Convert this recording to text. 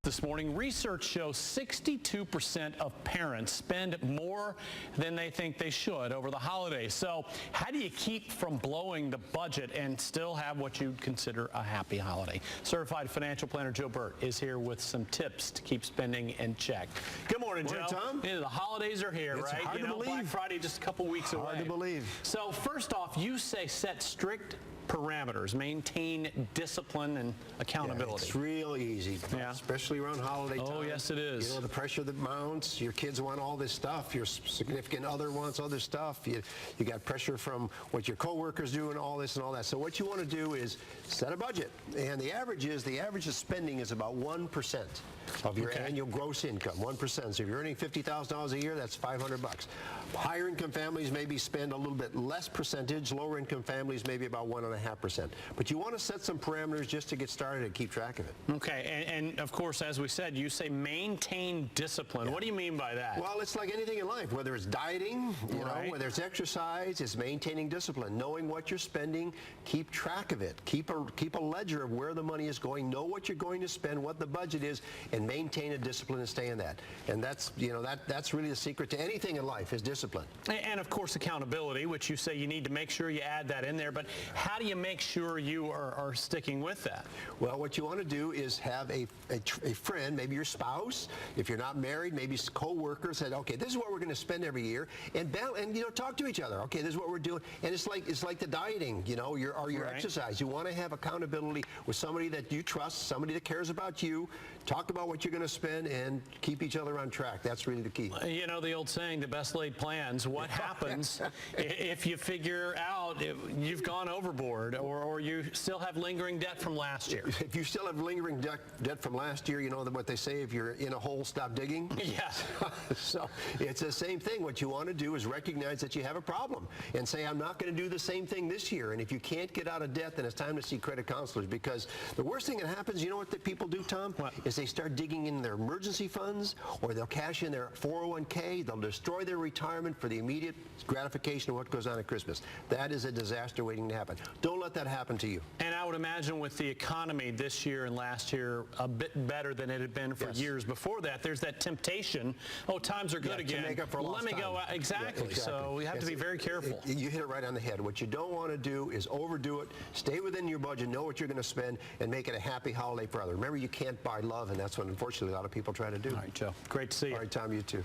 this morning. Research shows 62% of parents spend more than they think they should over the holidays. So how do you keep from blowing the budget and still have what you'd consider a happy holiday? Certified Financial Planner Joe Bert is here with some tips to keep spending in check. Good morning, Joe. Tom. Yeah, the holidays are here, It's right? hard to believe. Black Friday just a couple weeks away. Hard to believe. So first off, you say set strict parameters, maintain discipline and accountability. Yeah, it's real easy, especially around holiday time. Oh, yes, it is. You know, the pressure that mounts, your kids want all this stuff, your significant other wants other stuff, you got pressure from what your coworkers do and all this and all that. So what you want to do is set a budget, and the average of spending is about 1% of your annual gross income, 1%. So if you're earning $50,000 a year, that's $500. Higher income families maybe spend a little bit less percentage, lower income families maybe about 1.5%. But you want to set some parameters just to get started and keep track of it. Okay, and of course, as we said, you say maintain discipline. What do you mean by that? Well, it's like anything in life, whether it's dieting, you know, whether it's exercise, it's maintaining discipline, knowing what you're spending, keep track of it, keep a ledger of where the money is going, know what you're going to spend, what the budget is, and maintain a discipline and stay in that. And that's, you know, that's really the secret to anything in life is discipline. And of course, accountability, which you say you need to make sure you add that in there. But how do you make sure you are sticking with that? Well, what you want to do is have a friend, maybe your spouse, if you're not married, maybe co-workers, said, okay, this is what we're going to spend every year, and you know, talk to each other. Okay, this is what we're doing, and it's like the dieting, you know, your exercise. You want to have accountability with somebody that you trust, somebody that cares about you. Talk about what you're going to spend and keep each other on track. That's really the key. You know the old saying, the best laid plans. What happens if you figure out you've gone overboard or you still have lingering debt from last year? If you still have lingering debt from last year, you know what they say, if you're in a hole, stop digging? Yes. So it's the same thing. What you want to do is recognize that you have a problem and say, I'm not going to do the same thing this year. And if you can't get out of debt, then it's time to see credit counselors, because the worst thing that happens, you know what the people do, Tom? What? Is they start digging in their emergency funds, or they'll cash in their 401k. They'll destroy their retirement for the immediate gratification of what goes on at Christmas. That is a disaster waiting to happen. Don't let that happen to you. And I would imagine with the economy this year and last year a bit better than it had been for years before that, there's that temptation, oh, times are good again. To make up for Let me time. Go out. Exactly. So we have to be very careful. You hit it right on the head. What you don't want to do is overdo it. Stay within your budget, know what you're going to spend, and make it a happy holiday for others. Remember, you can't buy love, and that's what unfortunately a lot of people try to do. All right, Joe. Great to see you. All right, Tom, you too.